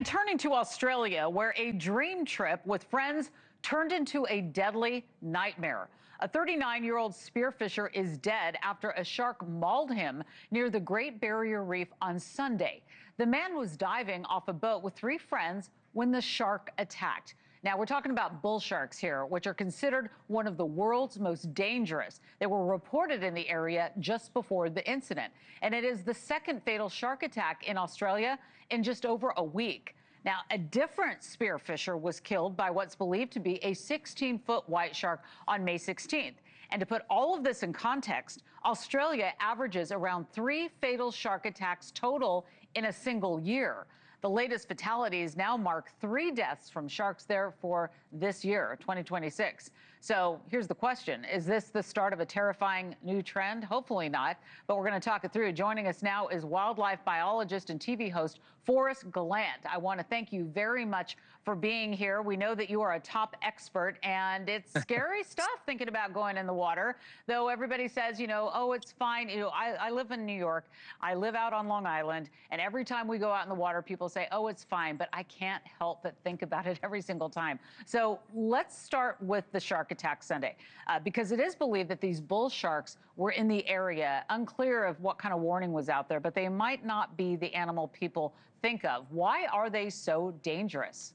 Turning to Australia, where a dream trip with friends turned into a deadly nightmare. A 39-year-old spearfisher is dead after a shark mauled him near the Great Barrier Reef on Sunday. The man was diving off a boat with three friends when the shark attacked. Now, we're talking about bull sharks here, which are considered one of the world's most dangerous. They were reported in the area just before the incident. And it is the second fatal shark attack in Australia in just over a week. Now, a different spearfisher was killed by what's believed to be a 16-foot white shark on May 16th. And to put all of this in context, Australia averages around 3 fatal shark attacks total in a single year. The latest fatalities now mark 3 deaths from sharks there for this year, 2026. So here's the question. Is this the start of a terrifying new trend? Hopefully not, but we're going to talk it through. Joining us now is wildlife biologist and TV host Forrest Galante. I want to thank you very much for being here. We know that you are a top expert, and it's scary stuff thinking about going in the water, though everybody says, oh, it's fine. I live in New York. I live out on Long Island, and every time we go out in the water, people say, oh, it's fine, but I can't help but think about it every single time. So let's start with the shark attack Sunday, because it is believed that these bull sharks were in the area. Unclear of what kind of warning was out there, but they might not be the animal people think of. Why are they so dangerous?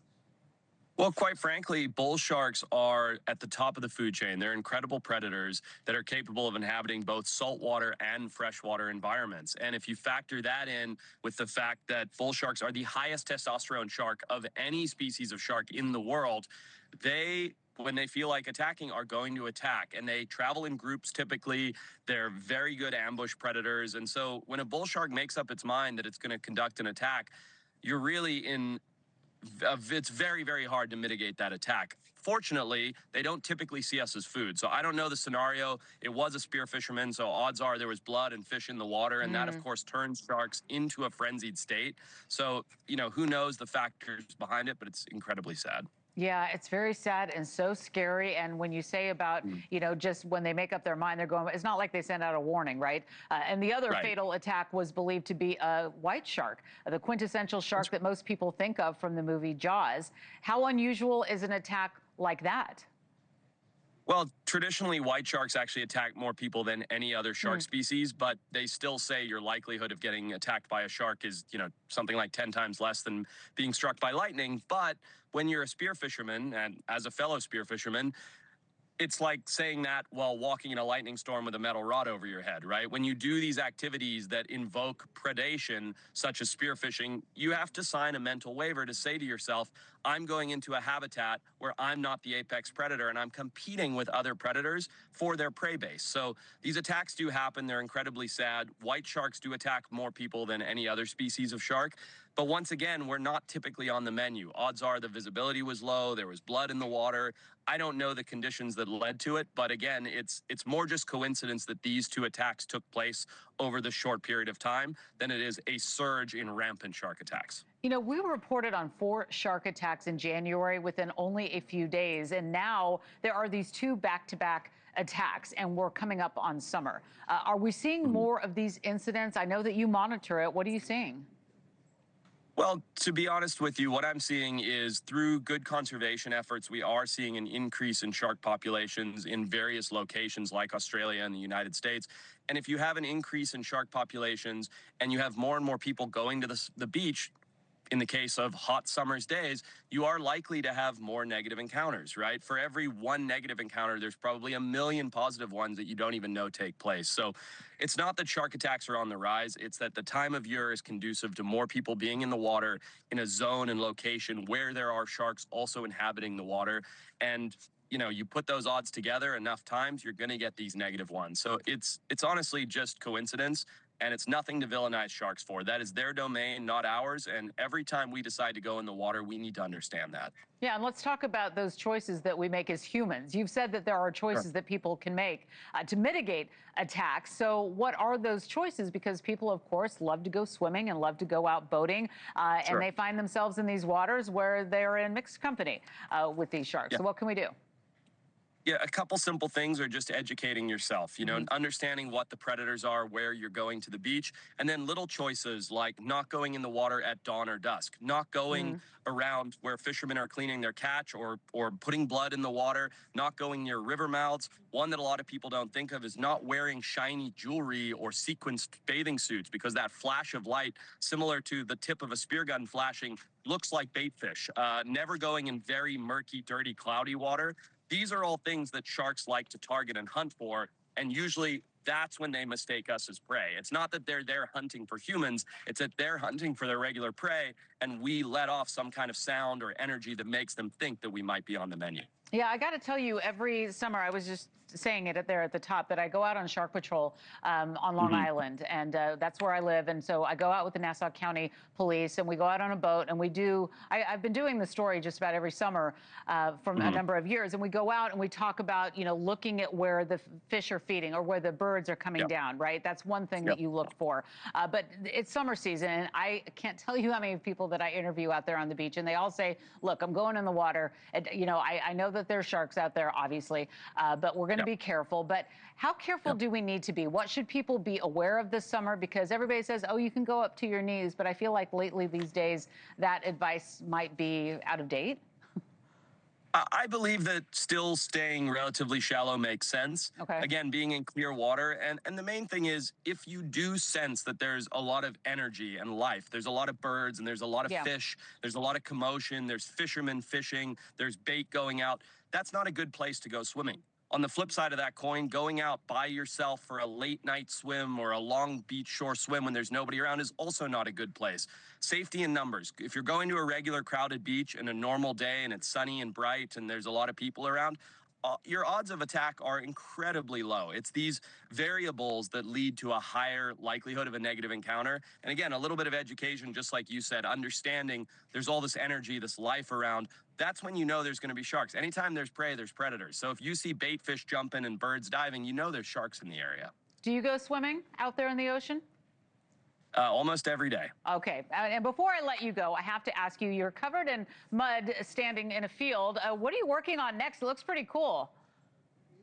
Well, quite frankly, bull sharks are at the top of the food chain. They're incredible predators that are capable of inhabiting both saltwater and freshwater environments. And if you factor that in with the fact that bull sharks are the highest testosterone shark of any species of shark in the world, when they feel like attacking, are going to attack. And they travel in groups typically. They're very good ambush predators. And so when a bull shark makes up its mind that it's going to conduct an attack, you're really it's very, very hard to mitigate that attack. Fortunately, they don't typically see us as food. So I don't know the scenario. It was a spear fisherman, so odds are there was blood and fish in the water, and that, of course, turns sharks into a frenzied state. So, who knows the factors behind it, but it's incredibly sad. Yeah, it's very sad and so scary. And when you say about, just when they make up their mind, they're going, it's not like they send out a warning, right? And the other fatal attack was believed to be a white shark, the quintessential shark that most people think of from the movie Jaws. How unusual is an attack like that? Well, traditionally, white sharks actually attack more people than any other shark species, but they still say your likelihood of getting attacked by a shark is, something like 10 times less than being struck by lightning. But when you're a spear fisherman, and as a fellow spear fisherman, it's like saying that while walking in a lightning storm with a metal rod over your head, right? When you do these activities that invoke predation, such as spearfishing, you have to sign a mental waiver to say to yourself, I'm going into a habitat where I'm not the apex predator and I'm competing with other predators for their prey base. So these attacks do happen. They're incredibly sad. White sharks do attack more people than any other species of shark. But once again, we're not typically on the menu. Odds are the visibility was low. There was blood in the water. I don't know the conditions that led to it, but again, it's more just coincidence that these 2 attacks took place over the short period of time than it is a surge in rampant shark attacks. We reported on 4 shark attacks in January within only a few days, and now there are these 2 back-to-back attacks, and we're coming up on summer. Are we seeing more of these incidents? I know that you monitor it. What are you seeing? Well, to be honest with you, what I'm seeing is through good conservation efforts, we are seeing an increase in shark populations in various locations like Australia and the United States. And if you have an increase in shark populations and you have more and more people going to the beach, in the case of hot summer's days, you are likely to have more negative encounters, right? For every 1 negative encounter, there's probably 1 million positive ones that you don't even know take place. So it's not that shark attacks are on the rise. It's that the time of year is conducive to more people being in the water in a zone and location where there are sharks also inhabiting the water. And you put those odds together enough times, you're going to get these negative ones. So it's honestly just coincidence. And it's nothing to villainize sharks for. That is their domain, not ours. And every time we decide to go in the water, we need to understand that. Yeah, and let's talk about those choices that we make as humans. You've said that there are choices that people can make to mitigate attacks. So what are those choices? Because people, of course, love to go swimming and love to go out boating, and they find themselves in these waters where they're in mixed company with these sharks. So what can we do? Yeah, a couple simple things are just educating yourself, understanding what the predators are, where you're going to the beach, and then little choices like not going in the water at dawn or dusk, not going around where fishermen are cleaning their catch or putting blood in the water, not going near river mouths. One that a lot of people don't think of is not wearing shiny jewelry or sequenced bathing suits, because that flash of light, similar to the tip of a spear gun flashing, looks like bait fish. Never going in very murky, dirty, cloudy water. These are all things that sharks like to target and hunt for, and usually that's when they mistake us as prey. It's not that they're there hunting for humans, it's that they're hunting for their regular prey, and we let off some kind of sound or energy that makes them think that we might be on the menu. Yeah, I got to tell you, every summer, I was just saying it there at the top, that I go out on shark patrol on Long Island, and that's where I live. And so I go out with the Nassau County Police, and we go out on a boat, and we do, I've been doing the story just about every summer from a number of years, and we go out and we talk about, looking at where the fish are feeding or where the birds are coming down, right? That's one thing that you look for. But it's summer season, and I can't tell you how many people that I interview out there on the beach, and they all say, look, I'm going in the water, and, I know that there's sharks out there, obviously, but we're going to be careful. But how careful do we need to be? What should people be aware of this summer? Because everybody says, oh, you can go up to your knees, but I feel like lately these days that advice might be out of date. I believe that still staying relatively shallow makes sense. Okay. Again, being in clear water. And the main thing is, if you do sense that there's a lot of energy and life, there's a lot of birds and there's a lot of fish, there's a lot of commotion, there's fishermen fishing, there's bait going out, that's not a good place to go swimming. On the flip side of that coin, going out by yourself for a late night swim or a long beach shore swim when there's nobody around is also not a good place. Safety in numbers. If you're going to a regular crowded beach in a normal day and it's sunny and bright and there's a lot of people around, your odds of attack are incredibly low. It's these variables that lead to a higher likelihood of a negative encounter. And again, a little bit of education, just like you said, understanding there's all this energy, this life around. That's when you know there's going to be sharks. Anytime there's prey, there's predators. So if you see bait fish jumping and birds diving, you know there's sharks in the area. Do you go swimming out there in the ocean? Almost every day. Okay. And before I let you go, I have to ask you, you're covered in mud standing in a field. What are you working on next? It looks pretty cool.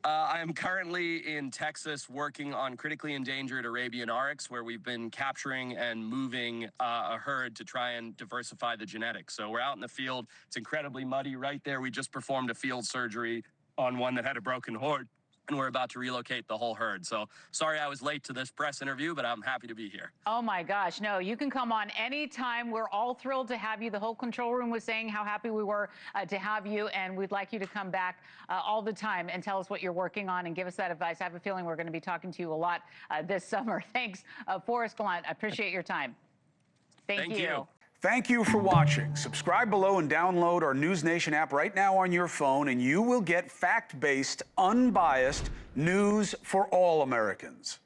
I am currently in Texas working on critically endangered Arabian oryx, where we've been capturing and moving a herd to try and diversify the genetics. So we're out in the field. It's incredibly muddy right there. We just performed a field surgery on one that had a broken horn, and we're about to relocate the whole herd. So sorry I was late to this press interview, but I'm happy to be here. Oh my gosh, no, you can come on anytime. We're all thrilled to have you. The whole control room was saying how happy we were to have you, and we'd like you to come back all the time and tell us what you're working on and give us that advice. I have a feeling we're going to be talking to you a lot this summer. Thanks, Forrest Galante. I appreciate your time. Thank you. Thank you for watching. Subscribe below and download our NewsNation app right now on your phone, and you will get fact-based, unbiased news for all Americans.